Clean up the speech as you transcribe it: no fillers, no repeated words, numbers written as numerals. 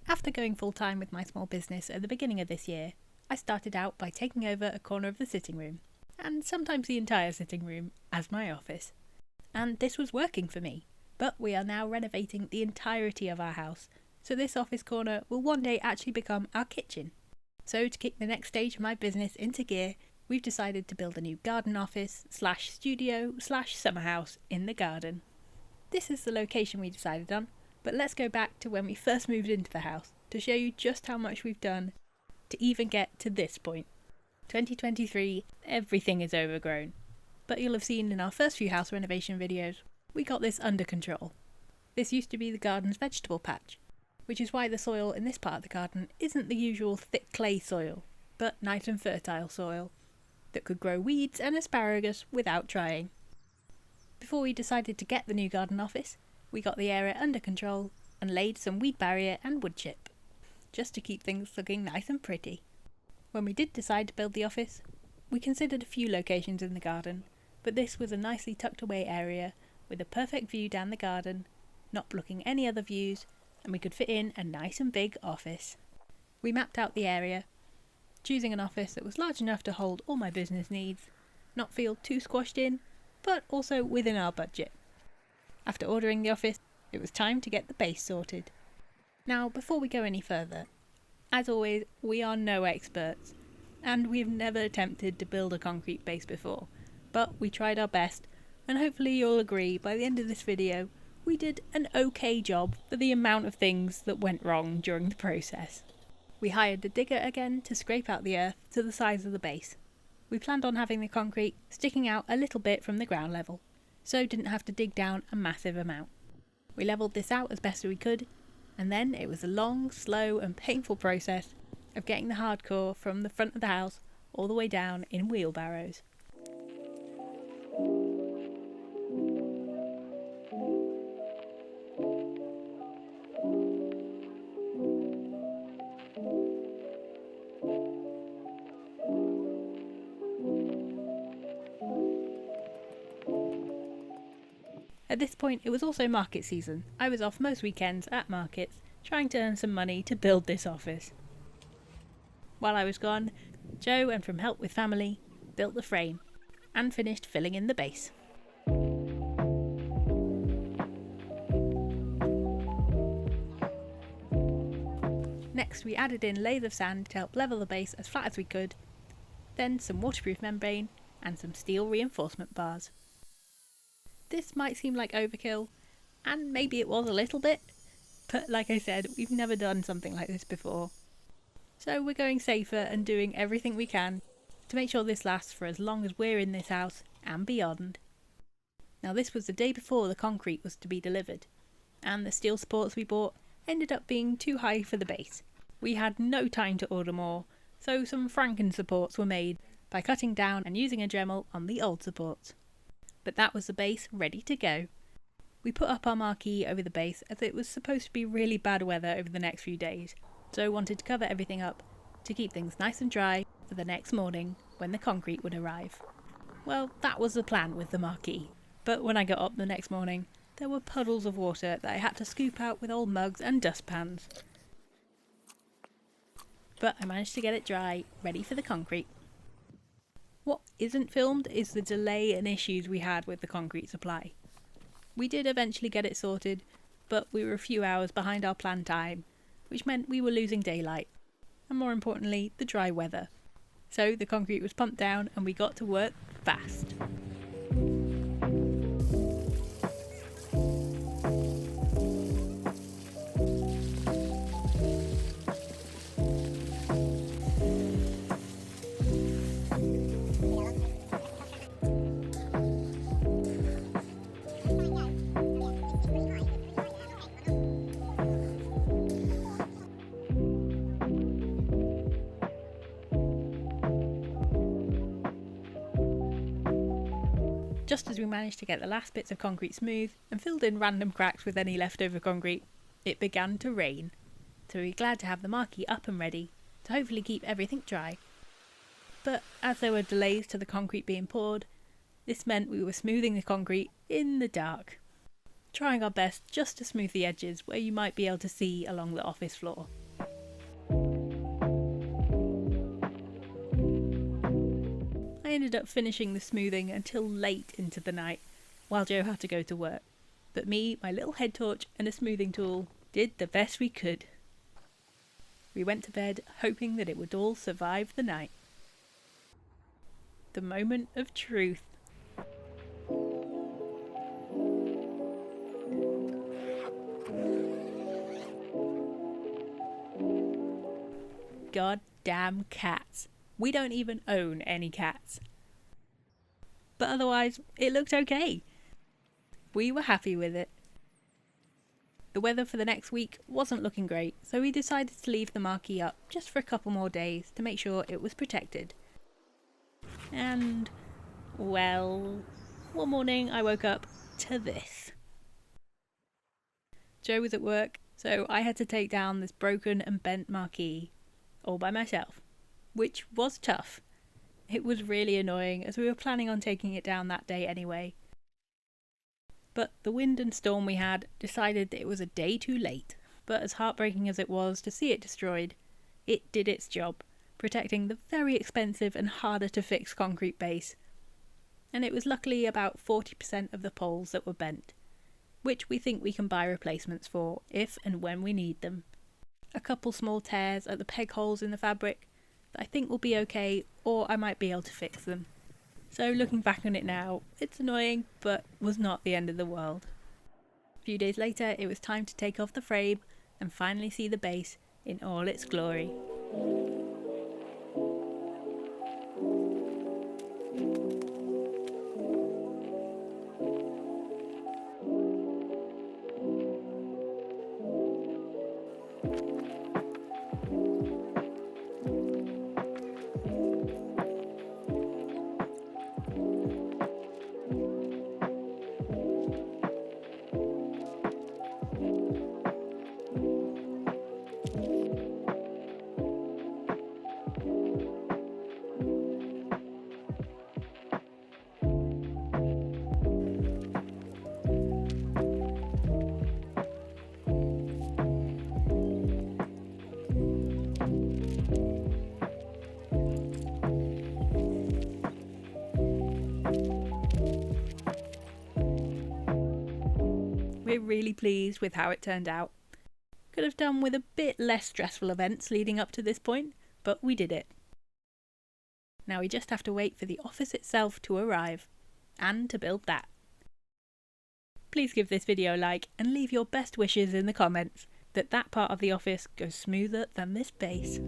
After going full-time with my small business at the beginning of this year, I started out by taking over a corner of the sitting room, and sometimes the entire sitting room, as my office. And this was working for me, but we are now renovating the entirety of our house, so this office corner will one day actually become our kitchen. So to kick the next stage of my business into gear, we've decided to build a new garden office / studio / summer house in the garden. This is the location we decided on, but let's go back to when we first moved into the house to show you just how much we've done to even get to this point. 2023, everything is overgrown, but you'll have seen in our first few house renovation videos, we got this under control. This used to be the garden's vegetable patch, which is why the soil in this part of the garden isn't the usual thick clay soil, but nice and fertile soil that could grow weeds and asparagus without trying. Before we decided to get the new garden office, we got the area under control and laid some weed barrier and wood chip, just to keep things looking nice and pretty. When we did decide to build the office, we considered a few locations in the garden, but this was a nicely tucked away area with a perfect view down the garden, not blocking any other views, and we could fit in a nice and big office. We mapped out the area, choosing an office that was large enough to hold all my business needs, not feel too squashed in, but also within our budget. After ordering the office, it was time to get the base sorted. Now, before we go any further, as always, we are no experts, and we've never attempted to build a concrete base before, but we tried our best, and hopefully you'll agree by the end of this video, we did an okay job for the amount of things that went wrong during the process. We hired the digger again to scrape out the earth to the size of the base. We planned on having the concrete sticking out a little bit from the ground level, so didn't have to dig down a massive amount. We levelled this out as best we could, and then it was a long, slow and painful process of getting the hardcore from the front of the house all the way down in wheelbarrows. At this point it was also market season. I was off most weekends at markets trying to earn some money to build this office. While I was gone, Joe, and from help with family, built the frame and finished filling in the base. Next we added in layers of sand to help level the base as flat as we could, then some waterproof membrane and some steel reinforcement bars. This might seem like overkill, and maybe it was a little bit, but like I said, we've never done something like this before. So we're going safer and doing everything we can to make sure this lasts for as long as we're in this house and beyond. Now this was the day before the concrete was to be delivered, and the steel supports we bought ended up being too high for the base. We had no time to order more, so some Franken supports were made by cutting down and using a Dremel on the old supports. But that was the base ready to go. We put up our marquee over the base as it was supposed to be really bad weather over the next few days, so wanted to cover everything up to keep things nice and dry for the next morning when the concrete would arrive. Well, that was the plan with the marquee, but when I got up the next morning, there were puddles of water that I had to scoop out with old mugs and dustpans. But I managed to get it dry, ready for the concrete. What isn't filmed is the delay and issues we had with the concrete supply. We did eventually get it sorted, but we were a few hours behind our planned time, which meant we were losing daylight, and more importantly, the dry weather. So the concrete was pumped down and we got to work fast. Just as we managed to get the last bits of concrete smooth and filled in random cracks with any leftover concrete, it began to rain. So we were glad to have the marquee up and ready to hopefully keep everything dry. But as there were delays to the concrete being poured, this meant we were smoothing the concrete in the dark. trying our best just to smooth the edges where you might be able to see along the office floor. I ended up finishing the smoothing until late into the night, while Joe had to go to work. But me, my little head torch and a smoothing tool did the best we could. We went to bed hoping that it would all survive the night. The moment of truth. Goddamn cats. We don't even own any cats. But otherwise, it looked okay. We were happy with it. The weather for the next week wasn't looking great, so we decided to leave the marquee up just for a couple more days to make sure it was protected. And, well, one morning I woke up to this. Joe was at work, so I had to take down this broken and bent marquee all by myself, which was tough. It was really annoying as we were planning on taking it down that day anyway. But the wind and storm we had decided that it was a day too late, but as heartbreaking as it was to see it destroyed, it did its job, protecting the very expensive and harder to fix concrete base. And it was luckily about 40% of the poles that were bent, which we think we can buy replacements for if and when we need them. A couple small tears at the peg holes in the fabric that I think will be okay, or I might be able to fix them. So looking back on it now, it's annoying, but was not the end of the world. A few days later, it was time to take off the frame and finally see the base in all its glory. We're really pleased with how it turned out. Could have done with a bit less stressful events leading up to this point, but we did it. Now we just have to wait for the office itself to arrive, and to build that. Please give this video a like and leave your best wishes in the comments that part of the office goes smoother than this base.